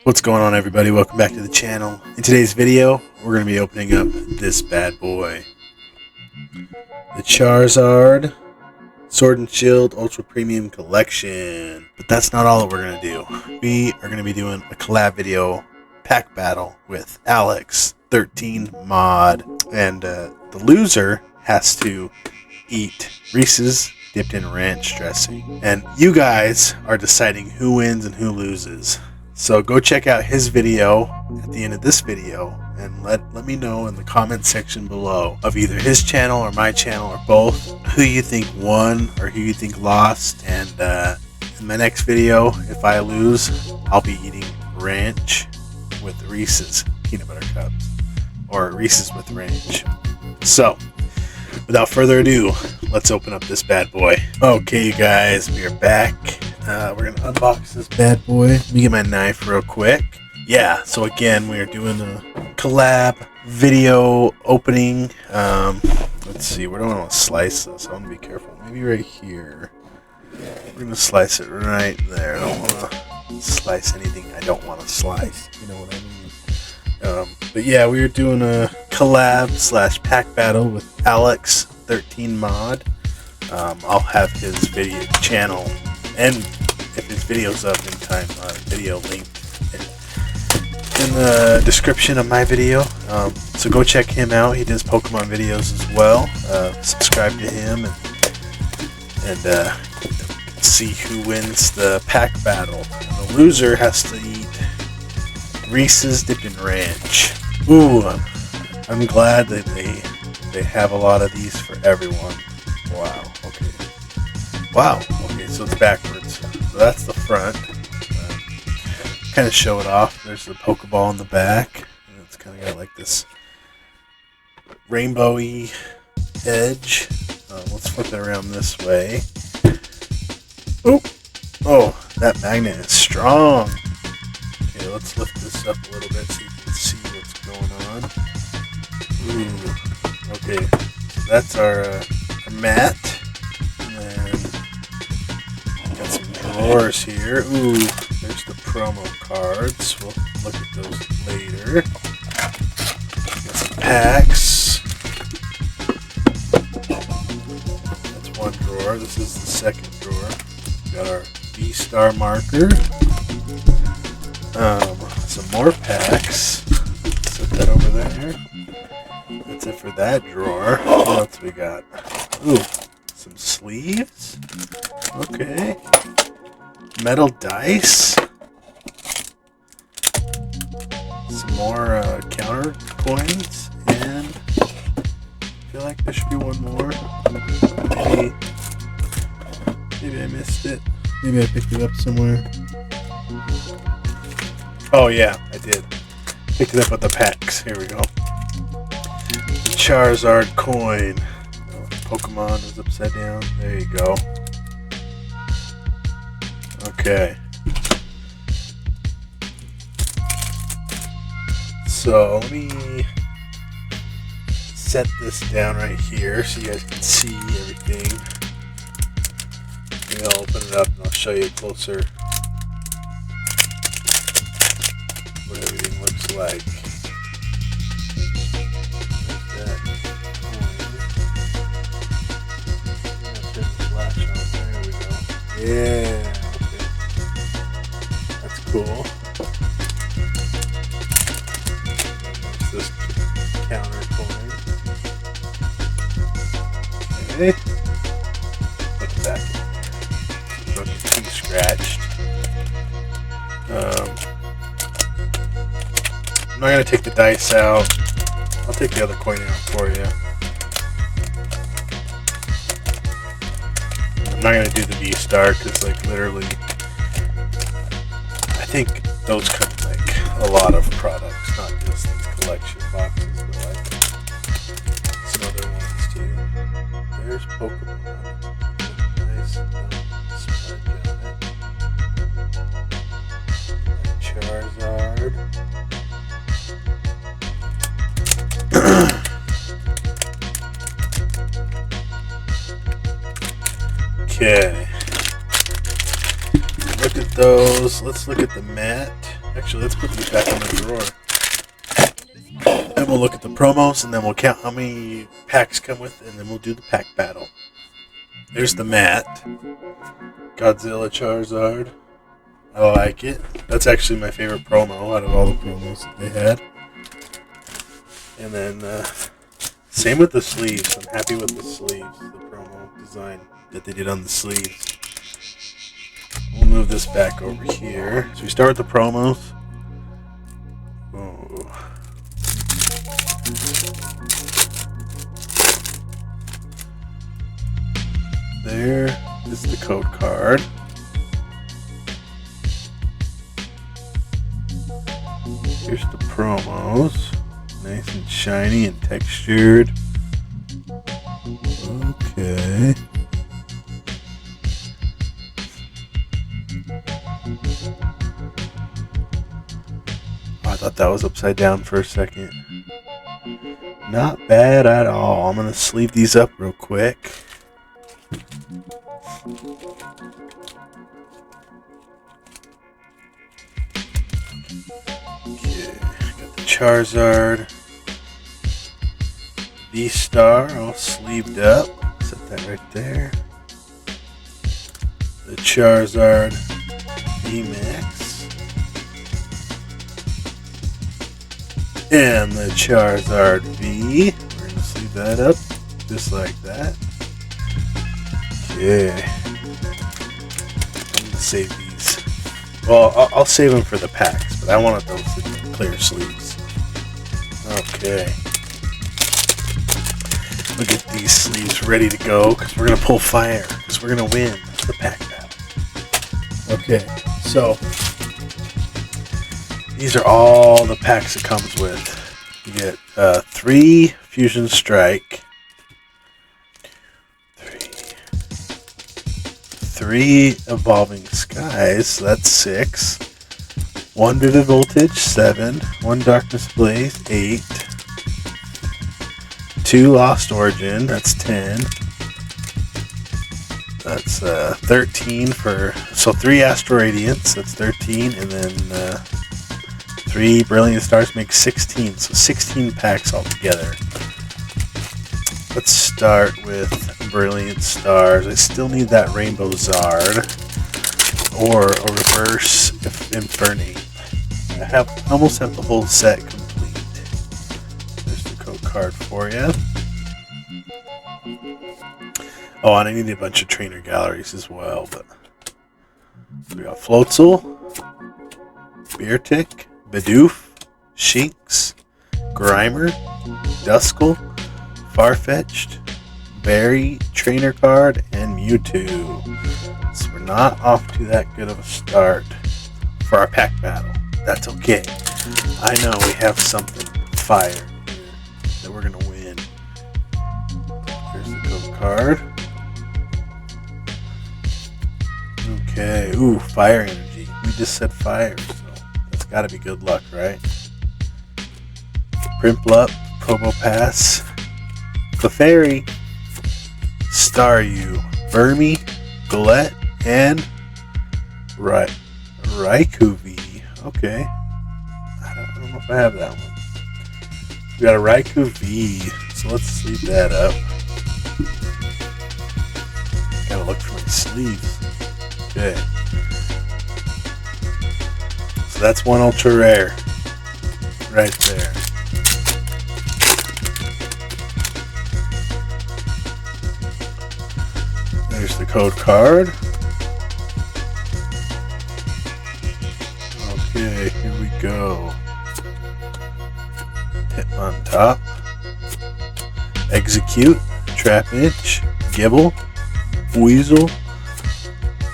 What's going on, everybody? Welcome back to the channel. In today's video, we're going to be opening up this bad boy. The Charizard Sword and Shield Ultra Premium Collection. But that's not all that we're going to do. We are going to be doing a collab video pack battle with Alex 13 Mod. And the loser has to eat Reese's dipped in ranch dressing. And you guys are deciding who wins and who loses. So go check out his video at the end of this video and let me know in the comment section below of either his channel or my channel or both who you think won or who you think lost. And in my next video, if I lose, I'll be eating ranch with Reese's peanut butter cups or Reese's with ranch. So without further ado, let's open up this bad boy. Okay, you guys, we are back. We're gonna unbox this bad boy. Let me get my knife real quick. Yeah, so again, we are doing a collab video opening. Let's see, where do I want to slice this? I want to be careful. Maybe right here. We're gonna slice it right there. I don't want to slice anything I don't want to slice. You know what I mean? But yeah, we are doing a collab / pack battle with Alex 13 Mod. I'll have his video channel, and if his video's up in time, video link in the description of my video. So go check him out. He does Pokemon videos as well. Subscribe to him and see who wins the pack battle. And the loser has to eat Reese's dipped in ranch. Ooh, I'm glad that they have a lot of these for everyone. Wow. Okay. Wow. Okay, so it's backwards. So that's the front. Kind of show it off. There's the Pokeball in the back. And it's kind of got like this rainbowy edge. Let's flip it around this way. Oop. Oh, that magnet is strong. Okay, let's lift this up a little bit so you can see what's going on. Ooh. Okay, so that's our mat. Drawers here. Ooh, there's the promo cards. We'll look at those later. Got some packs. That's one drawer. This is the second drawer. Got our V-Star marker. Some more packs. Set that over there. That's it for that drawer. What else we got? Ooh, some sleeves. Okay. Metal dice. Some more counter coins. And I feel like there should be one more. Maybe I missed it. Maybe I picked it up somewhere. Oh yeah, I did. Picked it up with the packs. Here we go. The Charizard coin. Oh, Pokemon is upside down. There you go. Okay. So let me set this down right here so you guys can see everything. Maybe I'll open it up and I'll show you closer what everything looks like. Yeah, okay. That's cool. That's this counter coin. Okay. Put it back in there. Don't get too scratched. I'm not going to take the dice out. I'll take the other coin out for you. I'm not going to do the V-Star because, like, literally, I think those come in, like, a lot of products, not just these collection boxes, but, like, some other ones, too. There's Pokemon. Nice smudge on it. Charizard. Okay. Look at those. Let's look at the mat. Actually, let's put these back in the drawer. Then we'll look at the promos, and then we'll count how many packs come with, and then we'll do the pack battle. There's the mat. Godzilla Charizard. I like it. That's actually my favorite promo out of all the promos that they had. And then, same with the sleeves. I'm happy with the sleeves, the promo design that they did on the sleeves. We'll move this back over here. So we start with the promos. Oh. There is the code card. Here's the promos. Nice and shiny and textured. Okay. Oh, I thought that was upside down for a second. Not bad at all. I'm going to sleeve these up real quick. Charizard V-Star all sleeved up. Set that right there. The Charizard V-Max. And the Charizard V. We're going to sleeve that up just like that. Okay. I'm going to save these. Well, I'll save them for the packs, but I wanted those to be clear sleeves. Okay. We'll get these sleeves ready to go because we're going to pull fire because we're going to win the pack battle. Okay, so these are all the packs it comes with. You get 3 Fusion Strike, 3 Evolving Skies, so that's 6. 1 Vivid Voltage, 7. 1 Darkness Blaze, 8. 2 Lost Origin, that's 10. That's 13 for, so 3 Astro Radiance, that's 13, and then 3 Brilliant Stars makes 16, so 16 packs altogether. Let's start with Brilliant Stars. I still need that Rainbow Zard, or a Reverse Infernape. I almost have the whole set complete. There's the code card for you. Oh, and I need a bunch of trainer galleries as well. But we got Floatzel, Beartic, Bidoof, Shinx, Grimer, Duskull, Farfetch'd, Berry, Trainer Card, and Mewtwo. So we're not off to that good of a start for our pack battle. That's okay. I know we have something fire here that we're going to win. Here's the code card. Okay. Ooh, fire energy. We just said fire, so that's got to be good luck, right? Primplup, Promo Pass, Clefairy, Staryu, Burmy, Golett, and Raikou V. Okay. I don't know if I have that one. We got a Raikou V, so let's sleeve that up. Gotta look for my sleeves. Okay. So that's one ultra rare. Right there. There's the code card. Okay, here we go. Hitmontop, Execute, Trapinch, Gibble, Weasel,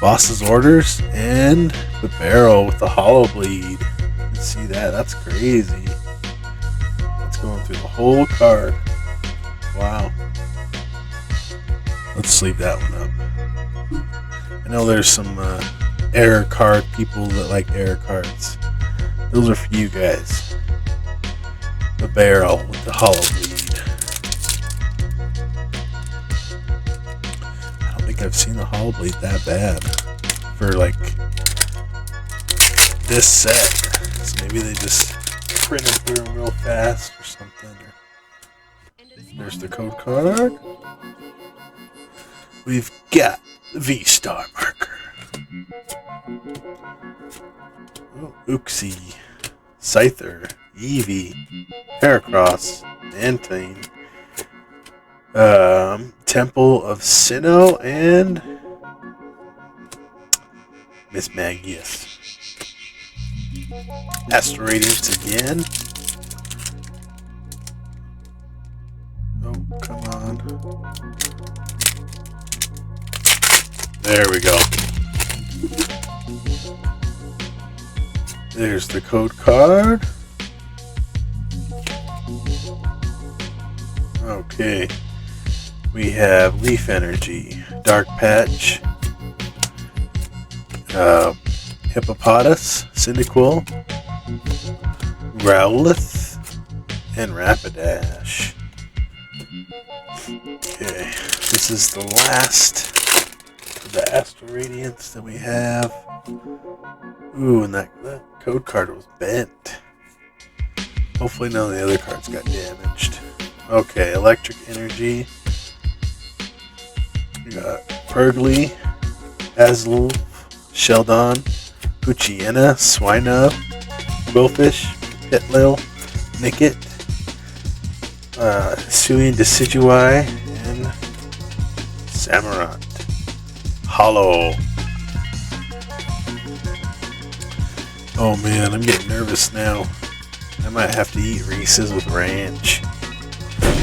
Boss's Orders, and the Barrel with the Hollow Bleed. You can see that. That's crazy. That's going through the whole card. Wow. Let's sleeve that one up. I know there's some error card people that like error cards. Those are for you guys. The Barrel with the Hollow Bleed. I don't think I've seen the Hollow Bleed that bad for like this set. So maybe they just printed through them real fast or something. There's the code card. We've got the V-Star marker. Oh, Uxie, Scyther, Eevee, Heracross, Mantine, Temple of Sinnoh, and Miss Magius. Astral Radiance again. Oh, come on. There we go. There's the code card. Okay. We have Leaf Energy, Dark Patch, Hippopotas, Cyndaquil, Growlithe, and Rapidash. Okay, this is the last of the Astral Radiance that we have. Ooh, and that code card was bent. Hopefully none of the other cards got damaged. Okay, Electric Energy. We got Purgly, Azul, Sheldon, Poochyena, Swinub, Quillfish, Pitlil, Nickit, Hisuian Decidueye, and Samurott. Hollow. Oh man, I'm getting nervous now. I might have to eat Reese's with ranch.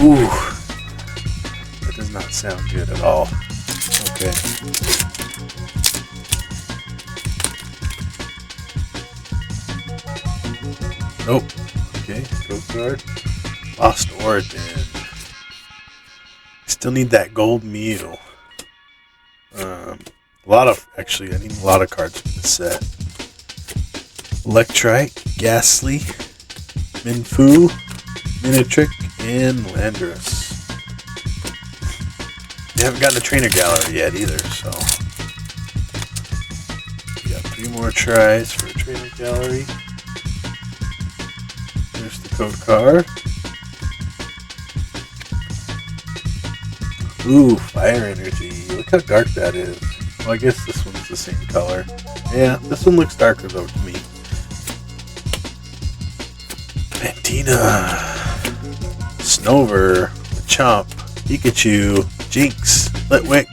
Ooh, that does not sound good at all. Okay. Nope. Okay, code card. Lost Origin. Still need that gold Mew. I need a lot of cards for the set. Electrike, Ghastly, Minfu, Minitrick, and Landorus. We haven't gotten a trainer gallery yet either, so we got 3 more tries for a trainer gallery. There's the code card. Ooh, Fire Energy. Look how dark that is. Well, I guess this one's the same color. Yeah, this one looks darker though to me. Fantina, Snover, Chomp, Pikachu, Jinx, Litwick,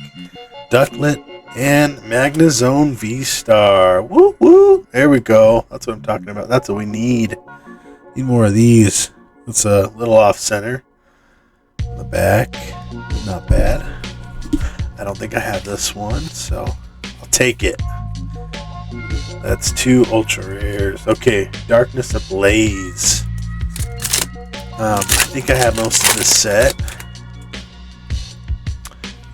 Ducklet, and Magnezone V-Star. Woo woo! There we go. That's what I'm talking about. That's what we need. Need more of these. It's a little off center. On the back, not bad. I don't think I have this one, so I'll take it. That's 2 ultra rares. Okay, Darkness Ablaze. I think I have most of this set.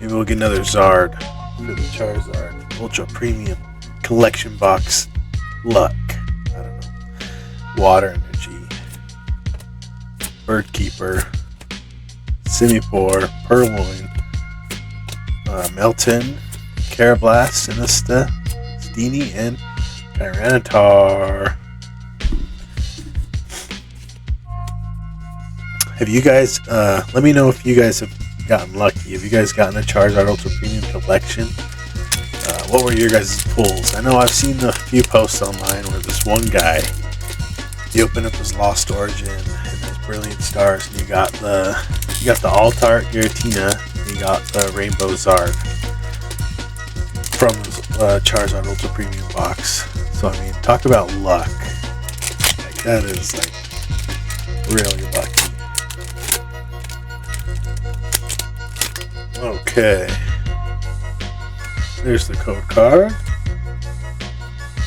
Maybe we'll get another Zard for the Charizard Ultra Premium Collection box. Luck. I don't know. Water Energy. Birdkeeper. Simipour. Purloin. Melton. Carablast. Sinista. Steenie. And Tyranitar. Have you guys, let me know if you guys have gotten lucky. Have you guys gotten a Charizard Ultra Premium Collection? What were your guys' pulls? I know I've seen a few posts online where this one guy, he opened up his Lost Origin and his Brilliant Stars, and you got the Altart Giratina, and you got the Rainbow Zard from his Charizard Ultra Premium box. So I mean, talk about luck. Like, that is like really lucky. Okay, there's the code card.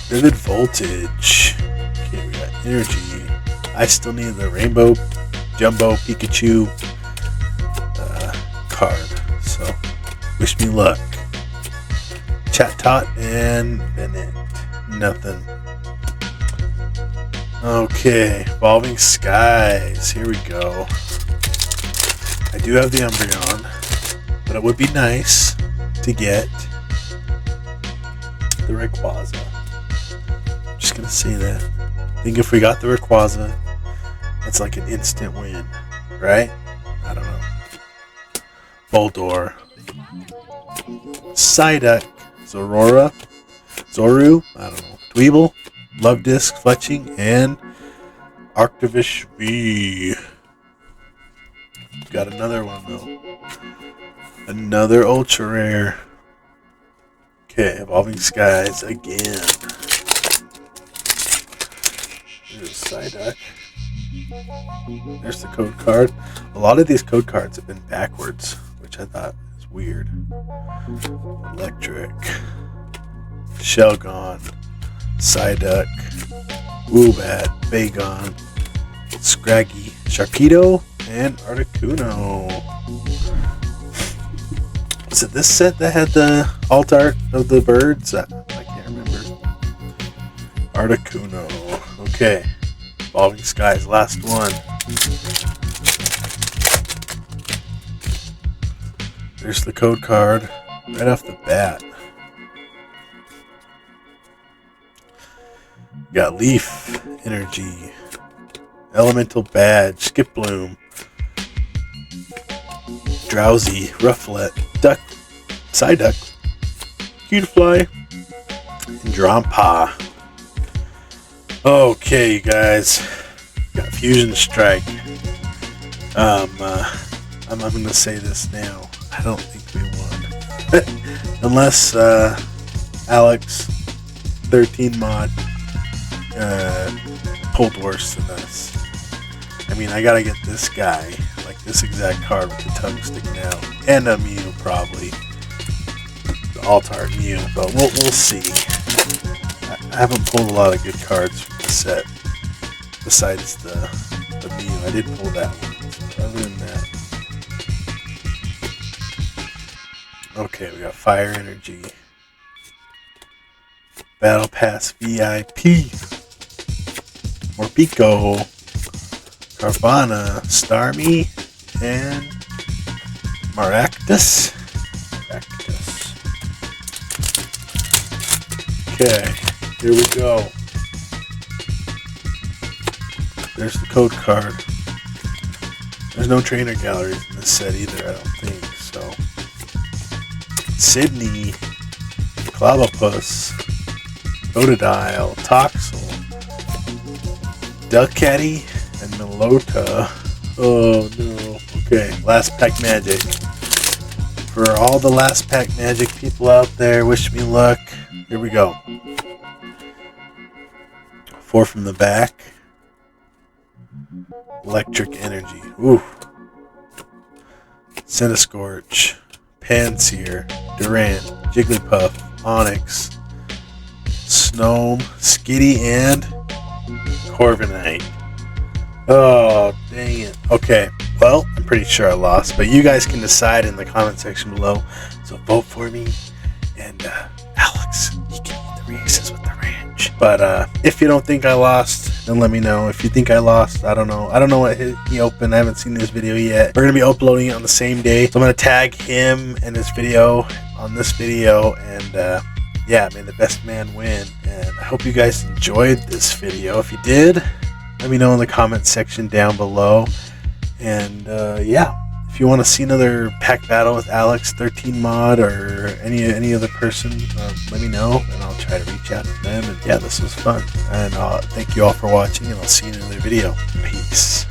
Vivid Voltage. Okay, we got Energy. I still need the Rainbow Jumbo Pikachu card, so wish me luck. Chatot and Bennett. Nothing. Okay, Evolving Skies. Here we go. I do have the Umbreon, but it would be nice to get the Rayquaza. Just gonna say that. I think if we got the Rayquaza, that's like an instant win, right? I don't know. Boldore, Psyduck, Zorora, Zoru, I don't know, Dweeble, Love Disc, Fletching, and Arctivish V. Got another one though. Another ultra rare. Okay, Evolving Skies again. There's Psyduck. There's the code card. A lot of these code cards have been backwards, which I thought was weird. Electric, Shelgon, Psyduck, Woobat, Bagon, Scraggy, Sharpedo, and Articuno. Was it this set that had the alt art of the birds? I can't remember. Articuno. Okay. Evolving Skies, last one. There's the code card right off the bat. Got Leaf, Energy, Elemental Badge, Skiploom, Drowsy, Rufflet, Duck, Psyduck, Cutiefly, and Drampa. Okay, you guys, got Fusion Strike. I'm gonna say this now. I don't think we won, unless Alex 13 mod pulled worse than us. I mean, I gotta get this guy, like this exact card with the tongue sticking out, and a Mew probably, the alt-art Mew, but we'll see. I haven't pulled a lot of good cards from the set, besides the Mew. I did pull that one. So other than that, okay, we got Fire Energy, Battle Pass VIP, Morpeko, Carvana, Starmie, and Maractus. Okay, here we go. There's the code card. There's no trainer galleries in this set either, I don't think, so. Sydney, Clobbopus, Totodile, Toxel, Duckcatty, and Melota. Oh no. Okay, last pack magic. For all the last pack magic people out there, wish me luck. Here we go. 4 from the back. Electric Energy. Ooh. Centiskorch, Pansear, Durant, Jigglypuff, Onyx, Snom, Skitty, and Corviknight. Oh, dang it. Okay, well, I'm pretty sure I lost, but you guys can decide in the comment section below. So vote for me, and Alex, you can eat the Reese's with the ranch. But if you don't think I lost, then let me know. If you think I lost, I don't know. I don't know what he opened. I haven't seen this video yet. We're going to be uploading it on the same day. So I'm going to tag him and his video on this video, and yeah, may the best man win. And I hope you guys enjoyed this video. If you did, let me know in the comment section down below. And yeah, if you want to see another pack battle with Alex 13 mod or any other person, let me know and I'll try to reach out to them. And yeah, this was fun. And thank you all for watching, and I'll see you in another video. Peace.